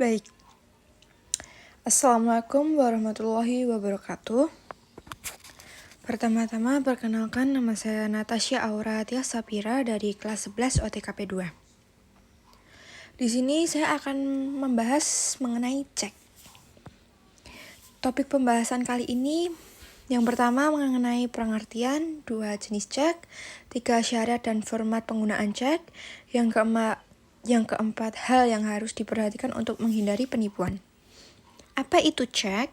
Baik, Assalamualaikum warahmatullahi wabarakatuh. Pertama-tama perkenalkan, nama saya Natasha Aura Tia Sapira dari kelas 11 OTKP 2. Di sini saya akan membahas mengenai cek. Topik pembahasan kali ini yang pertama mengenai pengertian 2 jenis cek, 3 syarat dan format penggunaan cek, yang keempat hal yang harus diperhatikan untuk menghindari penipuan. Apa itu cek?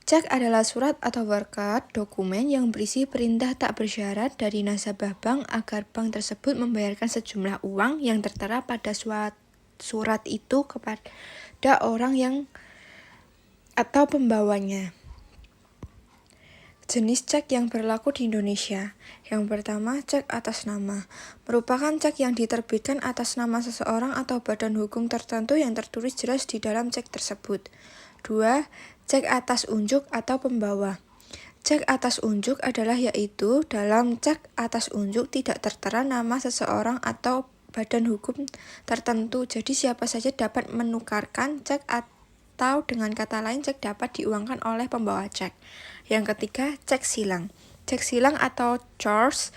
Cek adalah surat atau berkat dokumen yang berisi perintah tak bersyarat dari nasabah bank agar bank tersebut membayarkan sejumlah uang yang tertera pada surat itu kepada orang yang atau pembawanya. Jenis cek yang berlaku di Indonesia. Yang pertama, cek atas nama. Merupakan cek yang diterbitkan atas nama seseorang atau badan hukum tertentu yang tertulis jelas di dalam cek tersebut. 2. Cek atas unjuk atau pembawa. Cek atas unjuk adalah yaitu dalam cek atas unjuk tidak tertera nama seseorang atau badan hukum tertentu. Jadi siapa saja dapat menukarkan cek atau dengan kata lain cek dapat diuangkan oleh pembawa cek. Yang ketiga, cek silang. Cek silang atau chars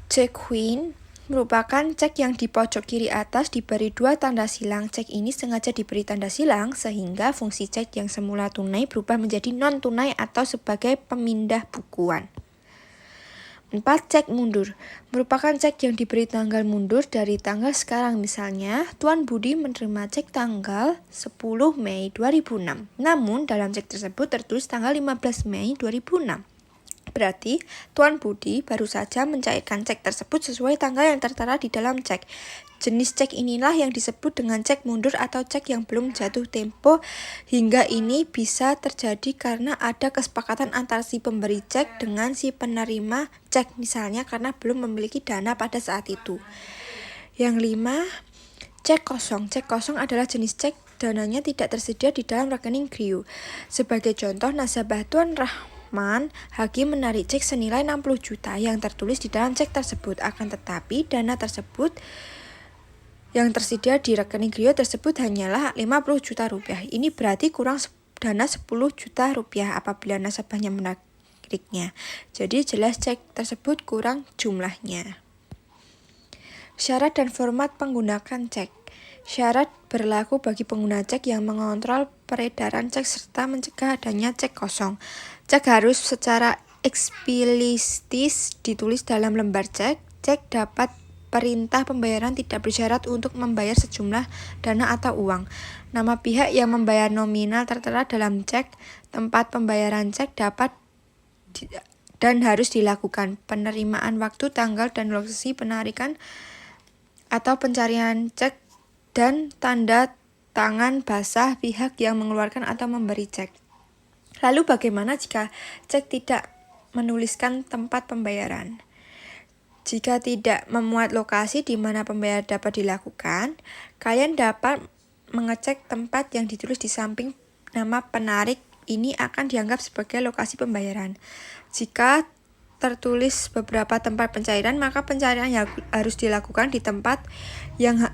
Cequin merupakan cek yang di pojok kiri atas diberi 2 tanda silang. Cek ini sengaja diberi tanda silang sehingga fungsi cek yang semula tunai berubah menjadi non-tunai atau sebagai pemindah bukuan. 4. Cek mundur. Merupakan cek yang diberi tanggal mundur dari tanggal sekarang. Misalnya, Tuan Budi menerima cek tanggal 10 Mei 2006. Namun, dalam cek tersebut tertulis tanggal 15 Mei 2006. Berarti, Tuan Budi baru saja mencairkan cek tersebut sesuai tanggal yang tertera di dalam cek. Jenis cek inilah yang disebut dengan cek mundur atau cek yang belum jatuh tempo. Hingga ini bisa terjadi karena ada kesepakatan antara si pemberi cek dengan si penerima cek, misalnya karena belum memiliki dana pada saat itu. Yang 5, cek kosong. Cek kosong adalah jenis cek dananya tidak tersedia di dalam rekening GRIO. Sebagai contoh, nasabah Tuan Rahman Hakim menarik cek senilai 60 juta yang tertulis di dalam cek tersebut. Akan tetapi dana tersebut yang tersedia di rekening GRIO tersebut hanyalah 50 juta rupiah. Ini berarti kurang dana 10 juta rupiah apabila nasabahnya menariknya. Jadi jelas cek tersebut kurang jumlahnya. Syarat dan format penggunaan cek. Syarat berlaku bagi pengguna cek yang mengontrol peredaran cek serta mencegah adanya cek kosong. Cek harus secara eksplisit ditulis dalam lembar cek. Cek dapat perintah pembayaran tidak bersyarat untuk membayar sejumlah dana atau uang. Nama pihak yang membayar nominal tertera dalam cek. Tempat pembayaran cek dapat dan harus dilakukan. Penerimaan waktu, tanggal, dan lokasi penarikan atau pencarian cek dan tanda tangan basah pihak yang mengeluarkan atau memberi cek. Lalu bagaimana jika cek tidak menuliskan tempat pembayaran? Jika tidak memuat lokasi di mana pembayaran dapat dilakukan, kalian dapat mengecek tempat yang ditulis di samping nama penarik. Ini akan dianggap sebagai lokasi pembayaran. Jika tertulis beberapa tempat pencairan, maka pencairan harus dilakukan di tempat yang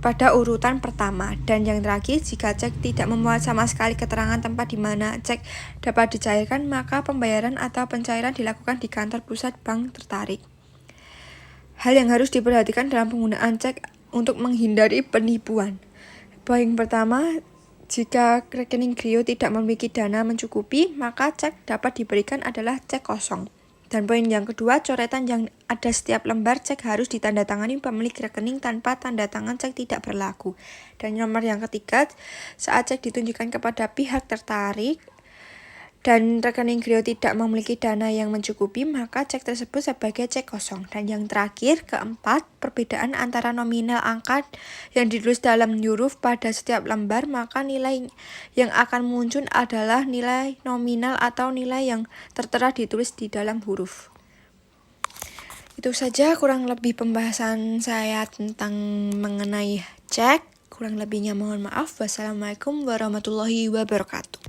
pada urutan pertama. Dan yang terakhir, jika cek tidak memuat sama sekali keterangan tempat di mana cek dapat dicairkan, maka pembayaran atau pencairan dilakukan di kantor pusat bank tertarik. Hal yang harus diperhatikan dalam penggunaan cek untuk menghindari penipuan. Poin pertama, jika rekening GRIO tidak memiliki dana mencukupi, maka cek dapat diberikan adalah cek kosong. Dan poin yang kedua, coretan yang ada setiap lembar cek harus ditandatangani pemilik rekening, tanpa tanda tangan cek tidak berlaku. Dan nomor yang ketiga, saat cek ditunjukkan kepada pihak tertarik dan rekening GRIO tidak memiliki dana yang mencukupi, maka cek tersebut sebagai cek kosong. Dan yang terakhir, keempat, perbedaan antara nominal angka yang ditulis dalam huruf pada setiap lembar, maka nilai yang akan muncul adalah nilai nominal atau nilai yang tertera ditulis di dalam huruf. Itu saja kurang lebih pembahasan saya tentang mengenai cek. Kurang lebihnya mohon maaf. Wassalamualaikum warahmatullahi wabarakatuh.